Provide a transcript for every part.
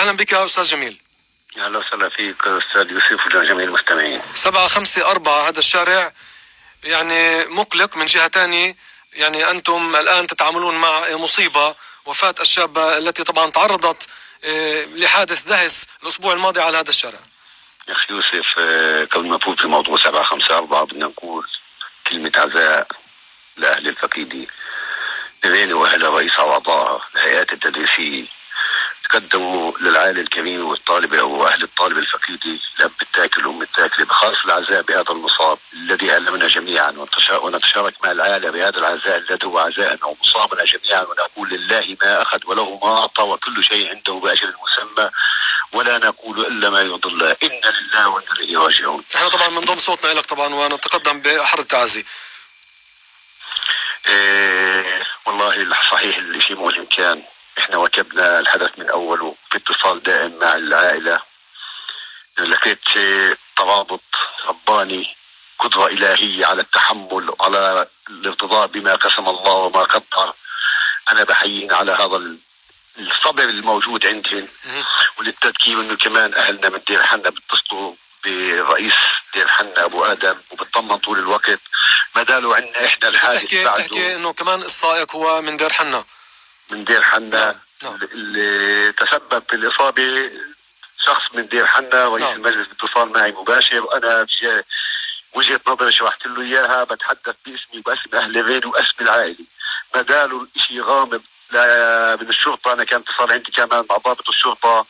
أهلا بك يا أستاذ جميل. اهلا وسهلا فيك استاذ يوسف وجميع المستمعين. 754 هذا الشارع يعني مقلق. من جهة ثانية يعني أنتم الآن تتعاملون مع مصيبة، وفاة الشابة التي طبعا تعرضت لحادث دهس الأسبوع الماضي على هذا الشارع. يا أخي يوسف، قبل ما نفوت في موضوع 754 بدنا نقول كلمة عزاء لأهل الفقيدي، لذين وأهل رئيس أعضاء الهيئات التدريسية تقدموا للعائلة الكريمة والطالبة وأهل الطالب الفقيدي، الأب التاكل والأم التاكلة، بخاص العزاء بهذا المصاب الذي ألمنا جميعا، ونتشارك مع العائلة بهذا العزاء الذي هو عزاءنا ومصابنا جميعا، ونقول لله ما أخذ وله ما أعطى وكل شيء عنده بأجل مسمى، ولا نقول إلا ما يرضي الله، إنا لله وإنا إليه راجعون. احنا طبعا بنضم صوتنا لك طبعا ونتقدم بأحر التعازي. والله صحيح الشيء مؤلم كان. احنا واكبنا الحدث من اوله في اتصال دائم مع العائلة، لقيت ترابط رباني، قدرة إلهية على التحمل وعلى الارتضاء بما قسم الله وما قدر. أنا بحييهم على هذا الصبر الموجود عندهم، وللتذكير إنه كمان أهلنا من دير حنا بيتصلوا برئيس دير حنا أبو آدم وبتطمن طول الوقت ما دالوا عنا إحدى الحادث. تحكي إنه كمان السائق هو من دير حنا. من دير حنا. نعم. اللي تسبب في الإصابة شخص من دير حنا، رئيس المجلس باتصال معي مباشر، وأنا وجهة نظري شرحت له إياها، بتحدث باسمي وباسم أهل البيت واسم العائلة. ما دالوا الشيء غامض من الشرطة. أنا كان اتصال عندي كمان مع ضابط الشرطة،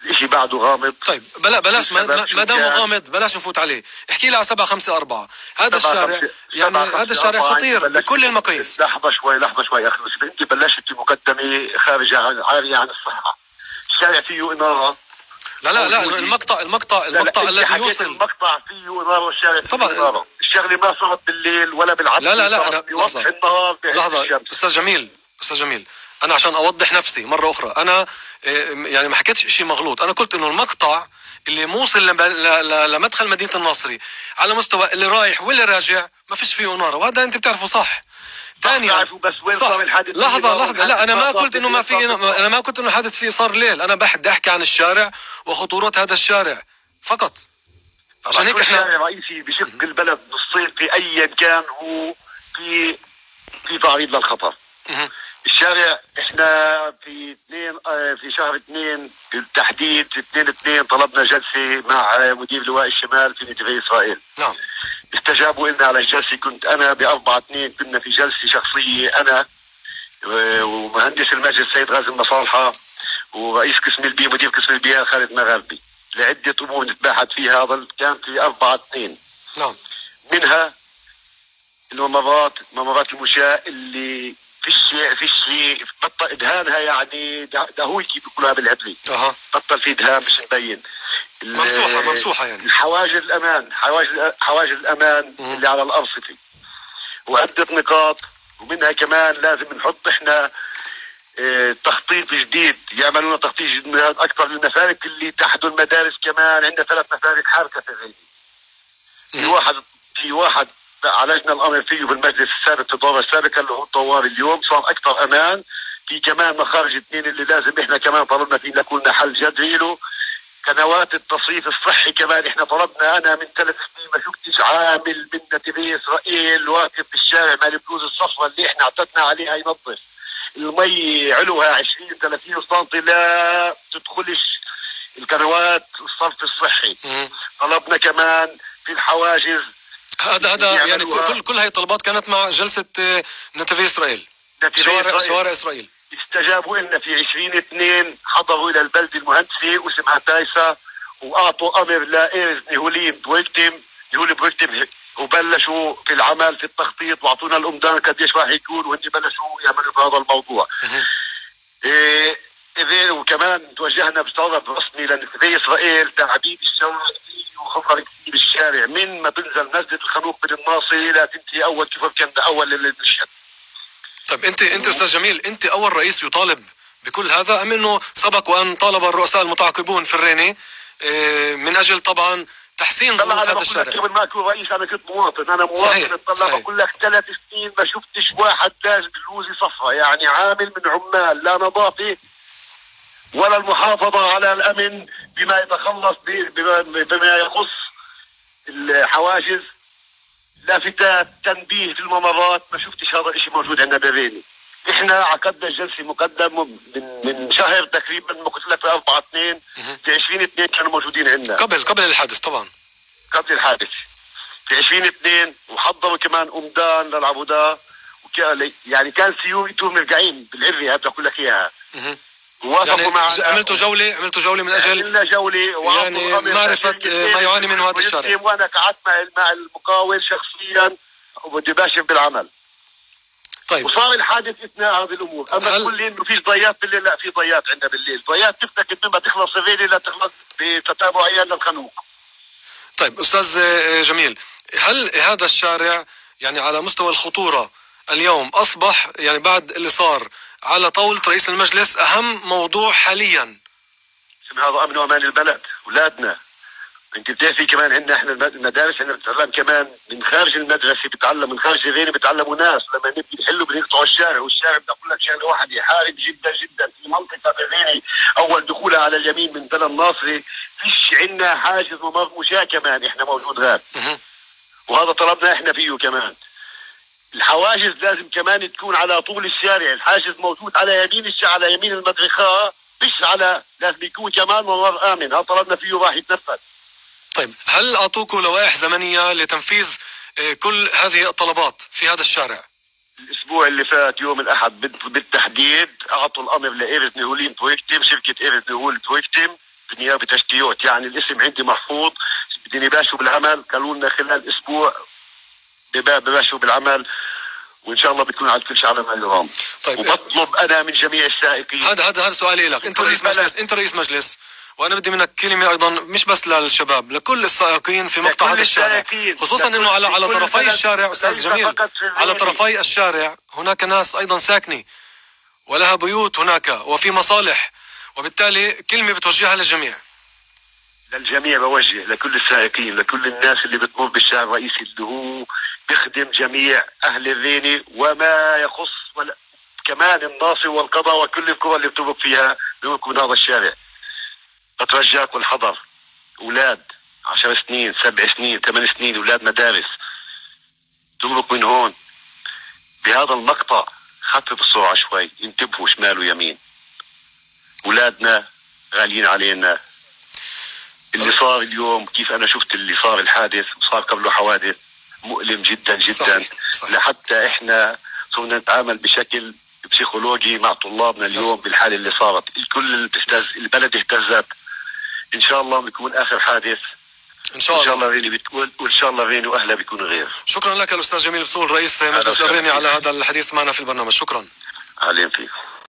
الشيء بعده غامض. طيب بلاش ما دام غامض بلاش نفوت عليه. احكي لي على 754 هذا الشارع، يعني هذا الشارع خطير بكل المقاييس. لحظة شوي أخي، بس أنت بلشت مقدمة خارجة عارية عن الصحة. الشارع فيه إنارة. لا المقطع الذي يوصل. المقطع فيه إنارة والشارع فيه طبعا إنارة. الشغلة ما صارت بالليل ولا بالعصر. لا أنا بوضح النهار لحظة أستاذ جميل أنا عشان أوضح نفسي مرة أخرى، أنا يعني ما حكيتش شيء مغلوط. أنا قلت إنه المقطع اللي موصل لمدخل مدينة الناصري على مستوى اللي رايح واللي راجع ما فيش فيه إنارة، وهذا أنت بتعرفه صح. ثانيا بس وين صار الحادث؟ لحظة لا أنا ما قلت إنه ما في، أنا ما قلت إنه حادث فيه صار ليل. أنا بدي أحكي عن الشارع وخطورة هذا الشارع فقط. عشان هيك احنا شارع رئيسي بشق البلد بالصيف في أيا كان هو في تعريض للخطر. الشارع احنا في شهر 2 بالتحديد 2/2 طلبنا جلسة مع مدير لواء الشمال في نتيجة إسرائيل. نعم. استجابوا لنا على الجلسة. كنت أنا ب4/2 كنا في جلسة شخصية أنا ومهندس المجلس سيد غازي المصالحة ورئيس قسم البيئة مدير قسم البيئة خالد مغربي لعدة أمور نتباحث فيها. هذا كان في 4/2. نعم. منها ممرات المشاة اللي فيش بطل ادهانها، يعني دهويكي بيقولها بالعبري. بطل في ادهان مش مبين، ممسوحة يعني. حواجز الأمان اللي على الأرصفة، وعدة نقاط. ومنها كمان لازم نحط احنا تخطيط جديد، يعملون تخطيط جديد أكثر للمفارق اللي تحت المدارس. كمان عندنا 3 مفارق حركة في غيري. في واحد عالجنا الأمر فيه بالمجلس السابق في الدورة السابقة اللي هو الطوارئ. اليوم صار أكثر أمان. في كمان مخارج 2 اللي لازم إحنا كمان طلبنا فيه لكلنا حل جذري له. قنوات التصريف الصحي كمان إحنا طلبنا. أنا من 3 سنين ما شفتش عامل من نتيجة إسرائيل واقف في الشارع مع البلوز الصفراء اللي إحنا اعتدنا عليها ينظف. المي علوها 20-30 سم لا تدخلش القنوات الصرف الصحي. طلبنا كمان في الحواجز. هذا يعني كل هاي الطلبات كانت مع جلسة نتيجة إسرائيل، شوارع إسرائيل. استجابوا لنا في 20/2 حضروا إلى البلدة المهندسة واسمها تايسا، وأعطوا أمر لإيرز نهوليم بويكتم وبلشوا في العمل في التخطيط، واعطونا الأمدان قديش راح يكون، وهن بلشوا يعملوا في هذا الموضوع. وكمان توجهنا بطلب رسمي لنتيجة إسرائيل تعبيد الشوارع وخفر كتير الشارع من ما بنزل مسجد الخنوق من الناصري لا تنتهي أول كيف كان أول المشهد. طيب أنت أستاذ جميل، أنت أول رئيس يطالب بكل هذا أم إنه سبق وأن طالب الرؤساء المتعاقبون في الريني من أجل طبعا تحسين ظروف هذا الشارع؟ قبل ما أكون رئيس أنا كنت مواطن. أنا مواطن الطلبة بقول لك 3 سنين ما شفتش واحد داز بلوزي صفرة، يعني عامل من عمال لا نظافة ولا المحافظة على الأمن بما يتخلص بما يخص الحواجز، لافتات، تنبيه في الممرات. ما شفتش هذا الشيء موجود عندنا بريني. احنا عقدنا جلسة مقدم من شهر تقريبا، ما قلت لك في 4/2 في 20/2 كانوا موجودين عندنا قبل الحادث طبعا، قبل الحادث في 20/2، وحضروا كمان أمدان للعبودة، يعني كان سيويته مرجعين بالعري. هذا أقول لك إياها. يعني عملتوا جولة من أجل عملنا جولة يعني معرفة ما يعاني منه هذا الشارع. وأنا قعدت مع المقاول شخصيا وبدي باشر بالعمل. طيب، وصار الحادث اثناء هذه الامور. اما تقول لي انه في ضيات بالليل، لا، في ضيات عندنا بالليل، ضيات تفتك ما تخلص الليله لا تخلص بتتابعيا للخنوق. طيب استاذ جميل، هل هذا الشارع يعني على مستوى الخطوره اليوم اصبح يعني بعد اللي صار على طاوله رئيس المجلس اهم موضوع حاليا؟ هذا امن وامان البلد، اولادنا. انت بتعرفي كمان عندنا احنا المدارس، احنا بنتعلم كمان من خارج المدرسه، بتعلم من خارج الغير، بتعلموا ناس. لما نبي نحلوا بنقطعوا الشارع، والشارع بدي اقول لك شغله واحده، حارب جدا جدا في منطقه الغيري. اول دخولها على اليمين من بلد الناصري فيش عندنا حاجز ممر مشاة كمان، احنا موجود غير. وهذا طلبنا احنا فيه كمان. الحواجز لازم كمان تكون على طول الشارع، الحاجز موجود على يمين الشارع، على يمين المدرخه، مش على، لازم يكون كمان ممر امن. هذا طلبنا فيه راح يتنفذ. طيب، هل اعطوكم لوائح زمنيه لتنفيذ كل هذه الطلبات في هذا الشارع؟ الاسبوع اللي فات يوم الاحد بالتحديد اعطوا الامر لايرز نهولين برويكتيم، شركه ايرز نهول برويكتيم بنيابه تشتيات، يعني الاسم عندي محفوظ، بدهم يباشروا بالعمل. قالوا لنا خلال اسبوع بباشروا بالعمل، وان شاء الله بتكون على كل شيء على ما يرام. طيب، وبطلب انا من جميع السائقين، هذا سؤالي لك. انت رئيس مجلس، وانا بدي منك كلمه ايضا مش بس للشباب، لكل السائقين في مقطع هذا الشارع، خصوصا انه على طرفي الشارع استاذ جميل، على طرفي الشارع هناك ناس ايضا ساكنه ولها بيوت هناك وفي مصالح، وبالتالي كلمه بتوجهها للجميع. للجميع بوجه، لكل السائقين، لكل الناس اللي بتمر بالشارع الرئيسي اللي هو بيخدم جميع اهل الريني وما يخص كمان الناصر والقضاء وكل القرى اللي بتمر فيها بمركب من هذا الشارع. بترجاكم الحذر، اولاد 10 سنين 7 سنين 8 سنين، اولاد مدارس، تمرق من هون بهذا المقطع، خفف السرعه شوي، انتبهوا شمال ويمين، اولادنا غاليين علينا. اللي صار اليوم، كيف انا شفت اللي صار الحادث وصار قبله حوادث، مؤلم جدا جدا. صحيح. لحتى احنا صرنا نتعامل بشكل بسيكولوجي مع طلابنا اليوم بالحاله اللي صارت. الكل البلد اهتزت. ان شاء الله بيكون اخر حادث، ان شاء الله ريني بتقول، وان شاء الله ريني واهلها بيكونوا غير. شكرا لك الاستاذ جميل بسول رئيس مجلس الريني على هذا الحديث معنا في البرنامج. شكرا. عليم فيك.